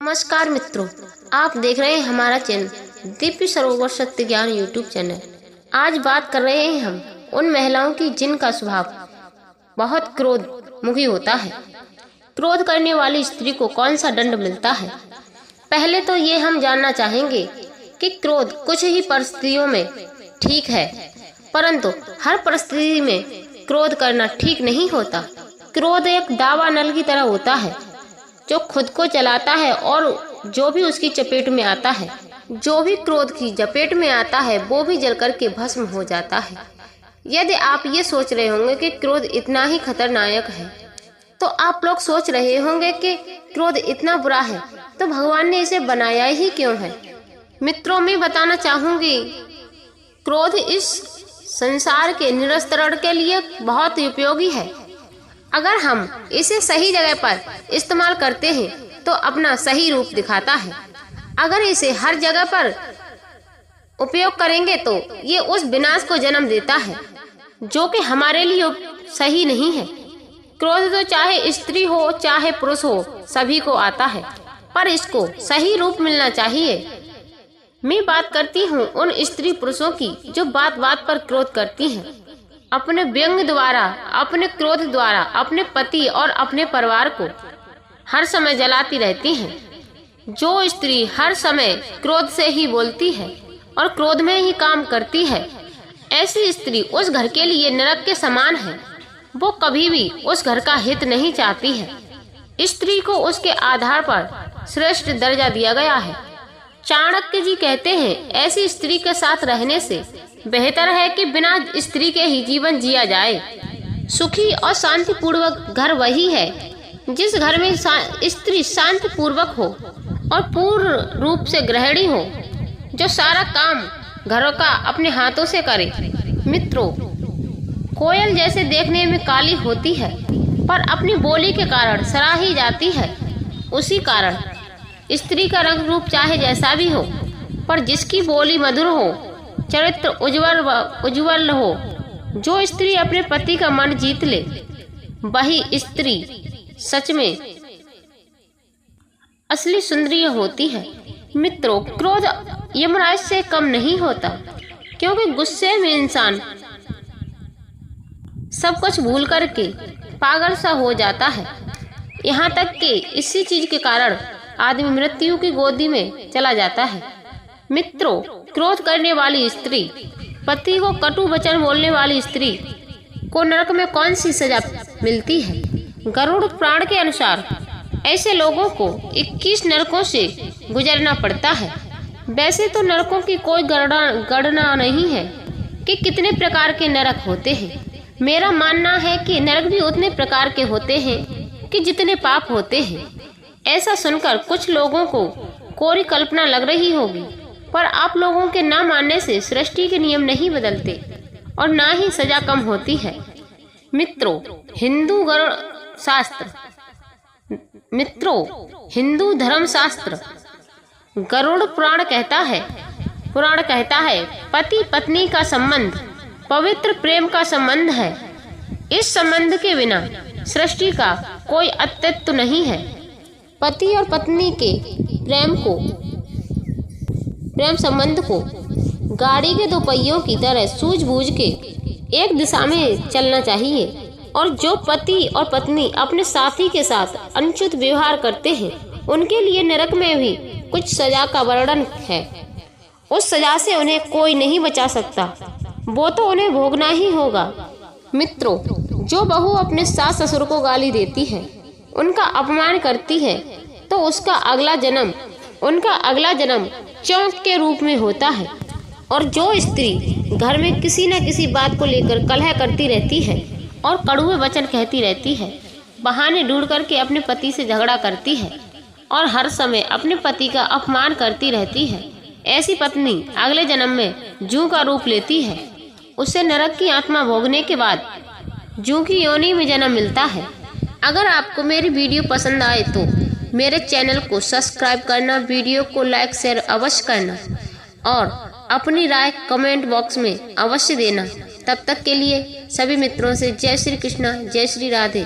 नमस्कार मित्रों, आप देख रहे हैं हमारा चैनल दिव्य सरोवर सत्य ज्ञान यूट्यूब चैनल। आज बात कर रहे हैं हम उन महिलाओं की जिनका स्वभाव बहुत क्रोध मुखी होता है। क्रोध करने वाली स्त्री को कौन सा दंड मिलता है? पहले तो ये हम जानना चाहेंगे कि क्रोध कुछ ही परिस्थितियों में ठीक है, परंतु हर परिस्थिति में क्रोध करना ठीक नहीं होता। क्रोध एक दावा नल की तरह होता है जो खुद को चलाता है और जो भी उसकी चपेट में आता है, जो भी क्रोध की चपेट में आता है वो भी जल करके भस्म हो जाता है। यदि आप ये सोच रहे होंगे कि क्रोध इतना ही खतरनाक है, तो आप लोग सोच रहे होंगे कि क्रोध इतना बुरा है तो भगवान ने इसे बनाया ही क्यों है। मित्रों, मैं बताना चाहूंगी, क्रोध इस संसार के निरस्तरण के लिए बहुत उपयोगी है। अगर हम इसे सही जगह पर इस्तेमाल करते हैं तो अपना सही रूप दिखाता है। अगर इसे हर जगह पर उपयोग करेंगे तो ये उस विनाश को जन्म देता है जो कि हमारे लिए सही नहीं है। क्रोध तो चाहे स्त्री हो चाहे पुरुष हो, सभी को आता है, पर इसको सही रूप मिलना चाहिए। मैं बात करती हूँ उन स्त्री पुरुषों की जो बात बात पर क्रोध करती हैं, अपने व्यंग द्वारा, अपने क्रोध द्वारा अपने पति और अपने परिवार को हर समय जलाती रहती हैं। जो स्त्री हर समय क्रोध से ही बोलती है और क्रोध में ही काम करती है, ऐसी स्त्री उस घर के लिए नरक के समान है। वो कभी भी उस घर का हित नहीं चाहती है। स्त्री को उसके आधार पर श्रेष्ठ दर्जा दिया गया है। चाणक्य जी कहते हैं, ऐसी स्त्री के साथ रहने से बेहतर है कि बिना स्त्री के ही जीवन जिया जाए। सुखी और शांतिपूर्वक घर वही है जिस घर में स्त्री शांतिपूर्वक हो और पूर्ण रूप से गृहिणी हो, जो सारा काम घरों का अपने हाथों से करे। मित्रों, कोयल जैसे देखने में काली होती है पर अपनी बोली के कारण सराही जाती है। उसी कारण स्त्री का रंग रूप चाहे जैसा भी हो, पर जिसकी बोली मधुर हो, चरित्र उज्ज्वल हो, जो स्त्री अपने पति का मन जीत ले, वही स्त्री सच में असली सुंदरी होती है। मित्रों, क्रोध यमराज से कम नहीं होता, क्योंकि गुस्से में इंसान सब कुछ भूल करके पागल सा हो जाता है। यहाँ तक कि इसी चीज के कारण आदमी मृत्यु की गोदी में चला जाता है। मित्रों, क्रोध करने वाली स्त्री, पति को कटु वचन बोलने वाली स्त्री को नरक में कौन सी सजा मिलती है? गरुड़ पुराण के अनुसार ऐसे लोगों को 21 नरकों से गुजरना पड़ता है। वैसे तो नरकों की कोई गणना नहीं है कि कितने प्रकार के नरक होते हैं। मेरा मानना है कि नरक भी उतने प्रकार के होते हैं कि जितने पाप होते हैं। ऐसा सुनकर कुछ लोगों को कोरी कल्पना लग रही होगी, पर आप लोगों के ना मानने से सृष्टि के नियम नहीं बदलते और ना ही सजा कम होती है। मित्रों, हिंदू धर्म शास्त्र गरुड़ पुराण कहता है पति पत्नी का संबंध पवित्र प्रेम का संबंध है। इस संबंध के बिना सृष्टि का कोई अस्तित्व नहीं है। पति और पत्नी के प्रेम संबंध को गाड़ी के दो पहियों की तरह सूझबूझ के एक दिशा में चलना चाहिए, और जो पति और पत्नी अपने साथी के साथ अनुचित व्यवहार करते हैं, उनके लिए नरक में भी कुछ सजा का वर्णन है। उस सजा से उन्हें कोई नहीं बचा सकता, वो तो उन्हें भोगना ही होगा। मित्रों, जो बहू अपने सास ससुर को गाली देती है, उनका अपमान करती है, तो उसका अगला जन्म चौंक के रूप में होता है। और जो स्त्री घर में किसी न किसी बात को लेकर कलह करती रहती है और कड़वे वचन कहती रहती है, बहाने ढूंढ करके अपने पति से झगड़ा करती है और हर समय अपने पति का अपमान करती रहती है, ऐसी पत्नी अगले जन्म में जू का रूप लेती है। उसे नरक की आत्मा भोगने के बाद जू की योनि में जन्म मिलता है। अगर आपको मेरी वीडियो पसंद आए तो मेरे चैनल को सब्सक्राइब करना, वीडियो को लाइक शेयर अवश्य करना और अपनी राय कमेंट बॉक्स में अवश्य देना। तब तक के लिए सभी मित्रों से जय श्री कृष्णा, जय श्री राधे।